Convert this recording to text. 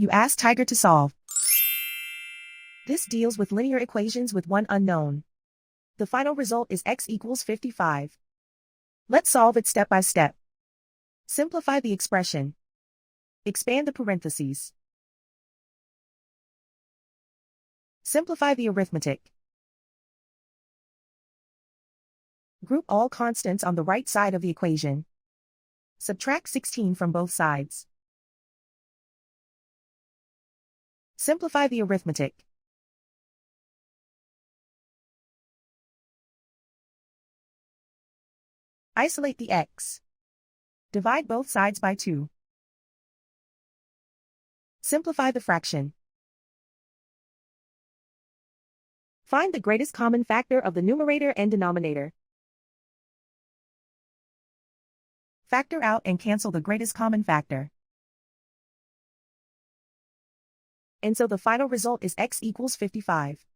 You ask Tiger to solve. This deals with linear equations with one unknown. The final result is x equals 55. Let's solve it step by step. Simplify the expression. Expand the parentheses. Simplify the arithmetic. Group all constants on the right side of the equation. Subtract 16 from both sides. Simplify the arithmetic. Isolate the x. Divide both sides by 2. Simplify the fraction. Find the greatest common factor of the numerator and denominator. Factor out and cancel the greatest common factor. And so the final result is x equals 55.